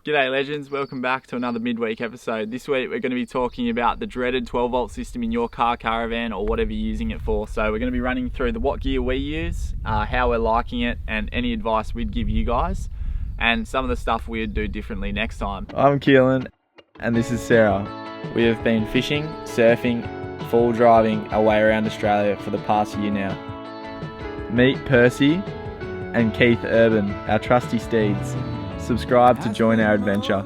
G'day legends, welcome back to another midweek episode. This week we're going to be talking about the dreaded 12 volt system in your car caravan or whatever you're using it for. So we're going to be running through what gear we use, how we're liking it, and any advice we'd give you guys, and some of the stuff we'd do differently next time. I'm Keelan and this is Sarah. We have been fishing, surfing, full driving our way around Australia for the past year now. Meet Percy and Keith Urban, our trusty steeds. Subscribe to join our adventure.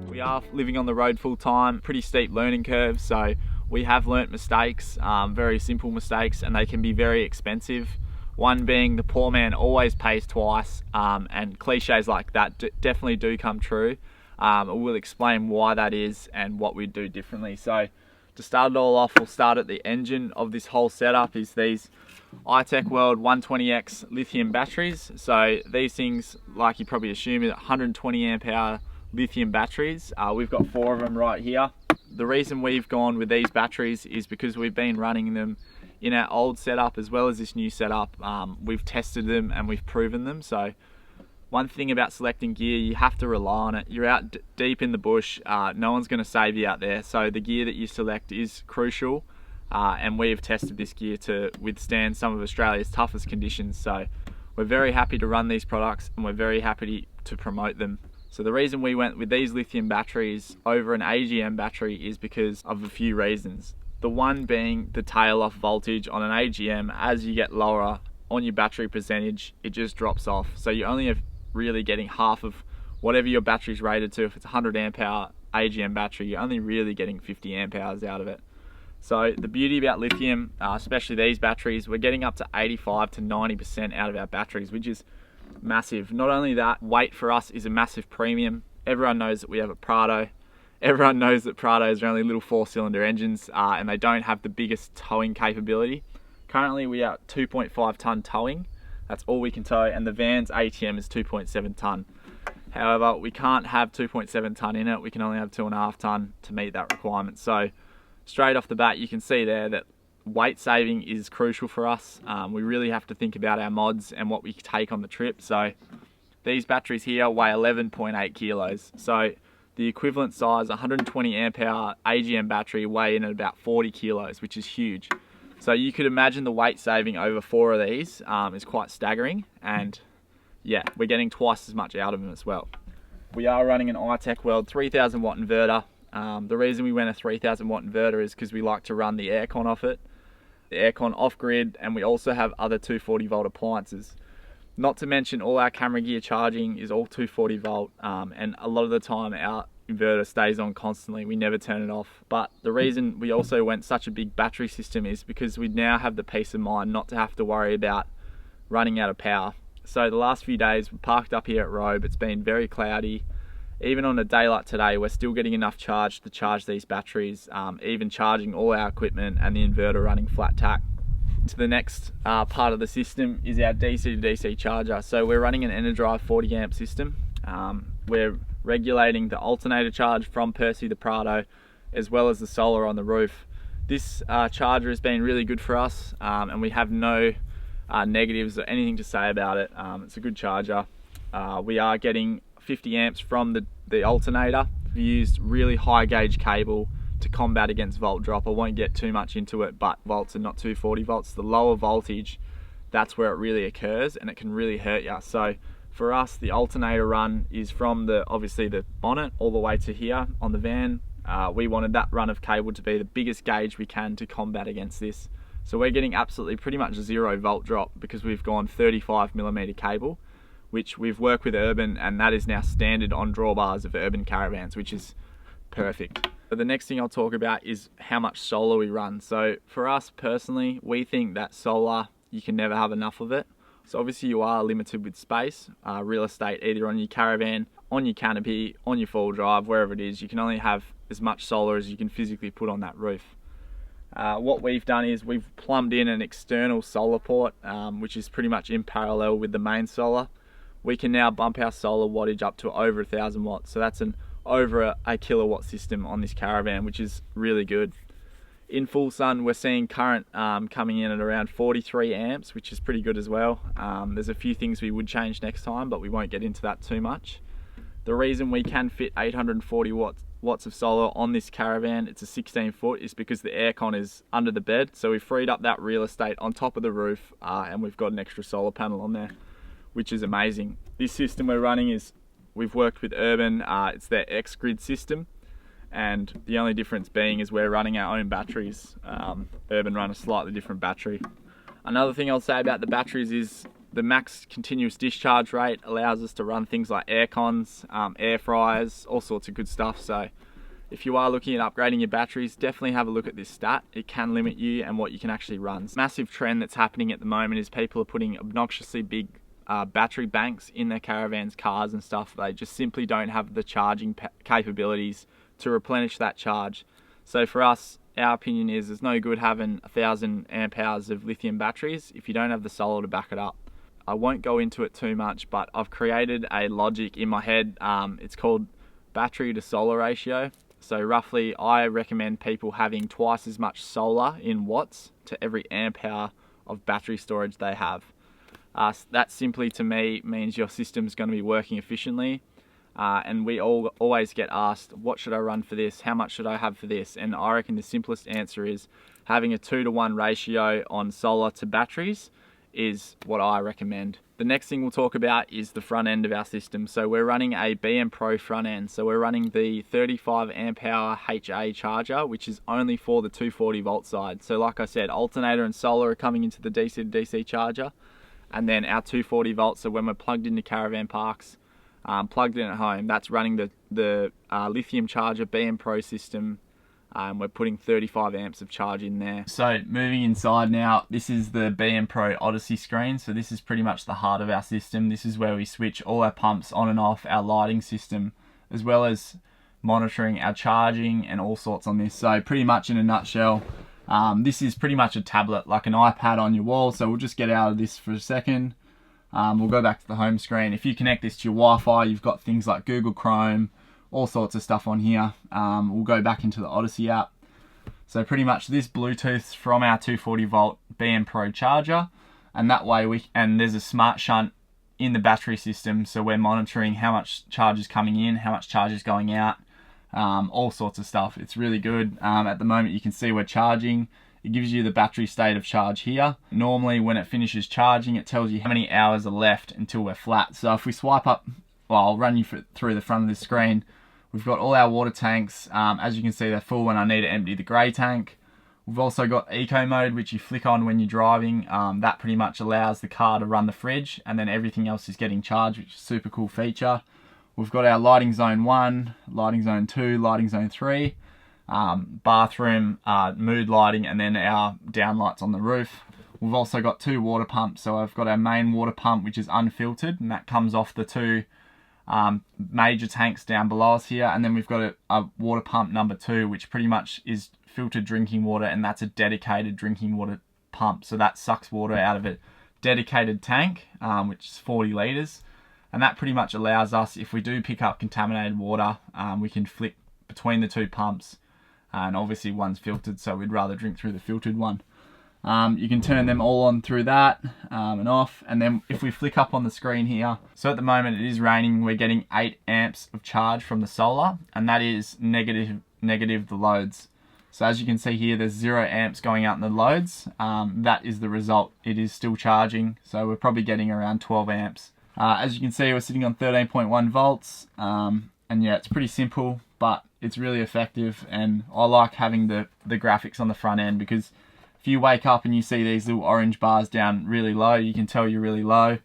We are living on the road full time, pretty steep learning curve, so we have learnt mistakes, very simple mistakes, and they can be very expensive. One being the poor man always pays twice, and cliches like that definitely do come true. We'll explain why that is and what we do differently. So to start it all off, we'll start at the engine of this whole setup is these iTechWorld 120X lithium batteries. So these things, like you probably assume, are 120 amp hour lithium batteries. We've got 4 of them right here. The reason we've gone with these batteries is because we've been running them in our old setup as well as this new setup. We've tested them and we've proven them. So one thing about selecting gear, you have to rely on it. You're out deep in the bush, no one's going to save you out there. So the gear that you select is crucial. And we've tested this gear to withstand some of Australia's toughest conditions. So we're very happy to run these products and we're very happy to promote them. So the reason we went with these lithium batteries over an AGM battery is because of a few reasons. The one being the tail off voltage on an AGM. As you get lower on your battery percentage, it just drops off. So you're only really getting half of whatever your battery's rated to. If it's a 100 amp hour AGM battery, you're only really getting 50 amp hours out of it. So the beauty about lithium, especially these batteries, we're getting up to 85 to 90% out of our batteries, which is massive. Not only that, weight for us is a massive premium. Everyone knows that we have a Prado. Everyone knows that Prados are only little 4-cylinder engines and they don't have the biggest towing capability. Currently we are 2.5 ton towing. That's all we can tow, and the van's ATM is 2.7 ton. However, we can't have 2.7 ton in it. We can only have 2.5 ton to meet that requirement. So straight off the bat, you can see there that weight saving is crucial for us. We really have to think about our mods and what we take on the trip. So these batteries here weigh 11.8 kilos. So the equivalent size 120 amp hour AGM battery weigh in at about 40 kilos, which is huge. So you could imagine the weight saving over 4 of these is quite staggering. And yeah, we're getting twice as much out of them as well. We are running an iTechWorld 3000 watt inverter. The reason we went a 3000 watt inverter is because we like to run the aircon off it, the aircon off grid, and we also have other 240 volt appliances. Not to mention all our camera gear charging is all 240 volt, and a lot of the time our inverter stays on constantly. We never turn it off. But the reason we also went such a big battery system is because we now have the peace of mind not to have to worry about running out of power. So the last few days we parked up here at Robe. It's been very cloudy. Even on a day like today, we're still getting enough charge to charge these batteries, even charging all our equipment and the inverter running flat tack. To the next part of the system is our DC to DC charger. So we're running an Enerdrive 40 amp system. We're regulating the alternator charge from Percy the Prado, as well as the solar on the roof. This charger has been really good for us, and we have no negatives or anything to say about it. It's a good charger. We are getting 50 amps from the alternator. We used really high gauge cable to combat against volt drop. I won't get too much into it, but volts are not 240 volts. The lower voltage, that's where it really occurs, and it can really hurt you. So for us, the alternator run is from obviously the bonnet all the way to here on the van. We wanted that run of cable to be the biggest gauge we can to combat against this. So we're getting absolutely pretty much 0 volt drop because we've gone 35mm cable, which we've worked with Urban, and that is now standard on drawbars of Urban caravans, which is perfect. So the next thing I'll talk about is how much solar we run. So for us personally, we think that solar, you can never have enough of it. So obviously you are limited with space, real estate, either on your caravan, on your canopy, on your full drive, wherever it is. You can only have as much solar as you can physically put on that roof. What we've done is we've plumbed in an external solar port, which is pretty much in parallel with the main solar. We can now bump our solar wattage up to over 1,000 watts. So that's over a kilowatt system on this caravan, which is really good. In full sun, we're seeing current coming in at around 43 amps, which is pretty good as well. There's a few things we would change next time, but we won't get into that too much. The reason we can fit 840 watts of solar on this caravan, it's a 16 foot, is because the aircon is under the bed. So we freed up that real estate on top of the roof, and we've got an extra solar panel on there, which is amazing. This system we're running is, we've worked with Urban, it's their X-Grid system, and the only difference being is we're running our own batteries. Urban run a slightly different battery. Another thing I'll say about the batteries is the max continuous discharge rate allows us to run things like air cons, air fryers, all sorts of good stuff. So if you are looking at upgrading your batteries, definitely have a look at this stat. It can limit you and what you can actually run. Massive trend that's happening at the moment is people are putting obnoxiously big battery banks in their caravans, cars and stuff. They just simply don't have the charging capabilities to replenish that charge. So for us, our opinion is there's no good having 1,000 amp hours of lithium batteries if you don't have the solar to back it up. I won't go into it too much, but I've created a logic in my head. It's called battery to solar ratio. So roughly, I recommend people having twice as much solar in watts to every amp hour of battery storage they have. That simply to me means your system's going to be working efficiently. And we always get asked, what should I run for this? How much should I have for this? And I reckon the simplest answer is having a 2-to-1 ratio on solar to batteries is what I recommend. The next thing we'll talk about is the front end of our system. So we're running a BM Pro front end. So we're running the 35 amp hour HA charger, which is only for the 240 volt side. So like I said, alternator and solar are coming into the DC to DC charger. And then our 240 volts, so when we're plugged into caravan parks, plugged in at home, that's running the lithium charger BM Pro system. We're putting 35 amps of charge in there. So moving inside now, this is the BM Pro Odyssey screen. So this is pretty much the heart of our system. This is where we switch all our pumps on and off, our lighting system, as well as monitoring our charging and all sorts on this. So pretty much in a nutshell, this is pretty much a tablet, like an iPad on your wall. So we'll just get out of this for a second. We'll go back to the home screen. If you connect this to your Wi-Fi, you've got things like Google Chrome, all sorts of stuff on here. We'll go back into the Odyssey app. So pretty much this Bluetooth's from our 240 volt BM Pro charger, and that way and there's a smart shunt in the battery system, so we're monitoring how much charge is coming in, how much charge is going out, all sorts of stuff. It's really good. At the moment you can see we're charging. It gives you the battery state of charge here. Normally when it finishes charging, it tells you how many hours are left until we're flat. So if we swipe up, well, I'll run you through the front of the screen. We've got all our water tanks. As you can see, they're full when I need to empty the grey tank. We've also got eco mode, which you flick on when you're driving. That pretty much allows the car to run the fridge, and then everything else is getting charged, which is a super cool feature. We've got our lighting zone 1, lighting zone 2, lighting zone 3, bathroom, mood lighting, and then our downlights on the roof. We've also got 2 water pumps. So I've got our main water pump, which is unfiltered, and that comes off the 2 major tanks down below us here, and then we've got a water pump number 2, which pretty much is filtered drinking water, and that's a dedicated drinking water pump. So that sucks water out of a dedicated tank, which is 40 litres, and that pretty much allows us, if we do pick up contaminated water, we can flick between the 2 pumps, and obviously one's filtered, so we'd rather drink through the filtered one. You can turn them all on through that and off, and then if we flick up on the screen here, so at the moment it is raining, we're getting 8 amps of charge from the solar, and that is negative the loads. So as you can see here, there's 0 amps going out in the loads. That is the result. It is still charging, so we're probably getting around 12 amps. As you can see, we're sitting on 13.1 volts, and yeah, it's pretty simple, but it's really effective, and I like having the graphics on the front end, because if you wake up and you see these little orange bars down really low, you can tell you're really low.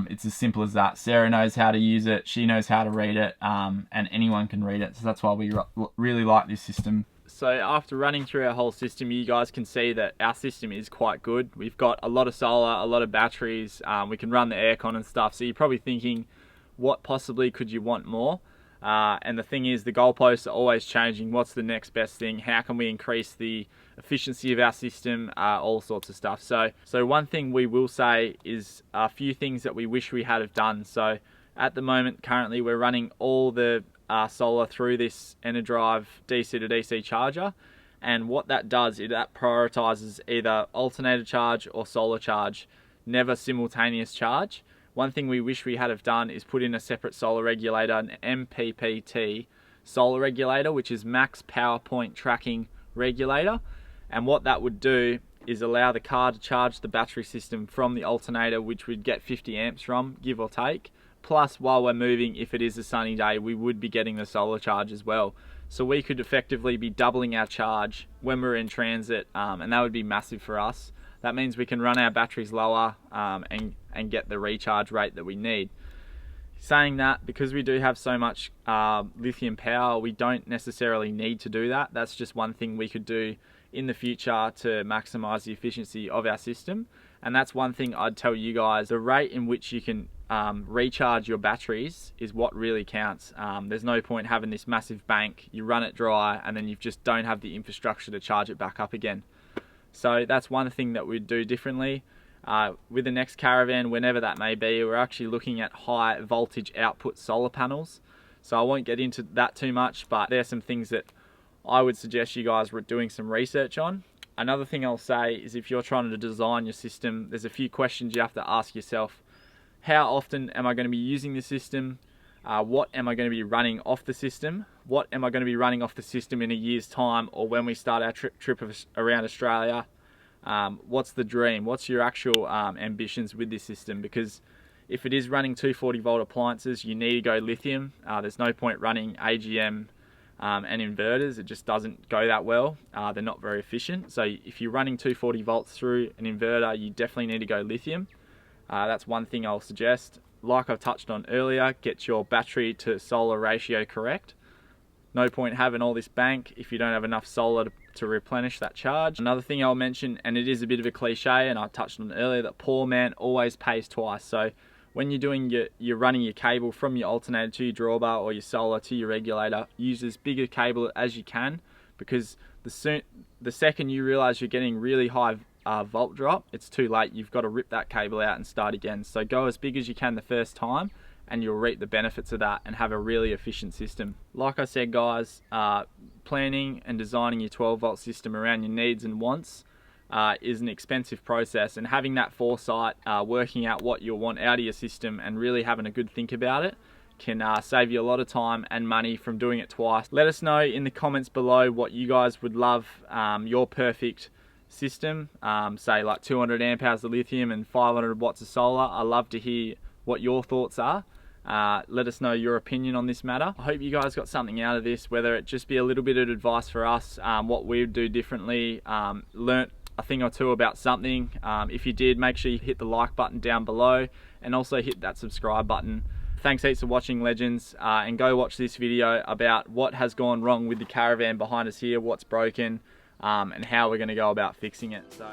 It's as simple as that. Sarah knows how to use it, she knows how to read it, and anyone can read it, so that's why we really like this system. So after running through our whole system, you guys can see that our system is quite good. We've got a lot of solar, a lot of batteries, we can run the aircon and stuff, so you're probably thinking, what possibly could you want more? And the thing is, the goalposts are always changing. What's the next best thing? How can we increase the efficiency of our system? All sorts of stuff. So one thing we will say is a few things that we wish we had have done. So at the moment, currently, we're running all the solar through this EnerDrive DC to DC charger. And what that does is that prioritizes either alternator charge or solar charge, never simultaneous charge, One thing we wish we had have done is put in a separate solar regulator, an MPPT solar regulator, which is max power point tracking regulator. And what that would do is allow the car to charge the battery system from the alternator, which we'd get 50 amps from, give or take. Plus, while we're moving, if it is a sunny day, we would be getting the solar charge as well. So we could effectively be doubling our charge when we're in transit, and that would be massive for us. That means we can run our batteries lower and get the recharge rate that we need. Saying that, because we do have so much lithium power, we don't necessarily need to do that. That's just one thing we could do in the future to maximize the efficiency of our system. And that's one thing I'd tell you guys, the rate in which you can recharge your batteries is what really counts. There's no point having this massive bank, you run it dry, and then you just don't have the infrastructure to charge it back up again. So that's one thing that we'd do differently. With the next caravan, whenever that may be, we're actually looking at high voltage output solar panels. So I won't get into that too much, but there's some things that I would suggest you guys were doing some research on. Another thing I'll say is, if you're trying to design your system, there's a few questions you have to ask yourself. How often am I going to be using the system? What am I going to be running off the system? What am I going to be running off the system in a year's time, or when we start our trip around Australia? What's the dream? What's your actual ambitions with this system? Because if it is running 240 volt appliances, you need to go lithium. There's no point running AGM and inverters. It just doesn't go that well. They're not very efficient. So if you're running 240 volts through an inverter, you definitely need to go lithium. That's one thing I'll suggest. Like I've touched on earlier, get your battery to solar ratio correct. No point having all this bank if you don't have enough solar to replenish that charge. Another thing I'll mention, and it is a bit of a cliche, and I touched on it earlier, that poor man always pays twice. So when you're running your cable from your alternator to your drawbar, or your solar to your regulator, use as big a cable as you can, because the second you realize you're getting really high volt drop, it's too late. You've got to rip that cable out and start again. So go as big as you can the first time, and you'll reap the benefits of that and have a really efficient system. Like I said, guys, planning and designing your 12 volt system around your needs and wants is an expensive process, and having that foresight, working out what you'll want out of your system and really having a good think about it can save you a lot of time and money from doing it twice. Let us know in the comments below what you guys would love your perfect system, say like 200 amp hours of lithium and 500 watts of solar. I love to hear what your thoughts are. Let us know your opinion on this matter. I hope you guys got something out of this, whether it just be a little bit of advice for us, what we would do differently, learnt a thing or two about something. If you did, make sure you hit the like button down below, and also hit that subscribe button. Thanks heaps for watching, legends, and go watch this video about what has gone wrong with the caravan behind us here, what's broken, and how we're going to go about fixing it. So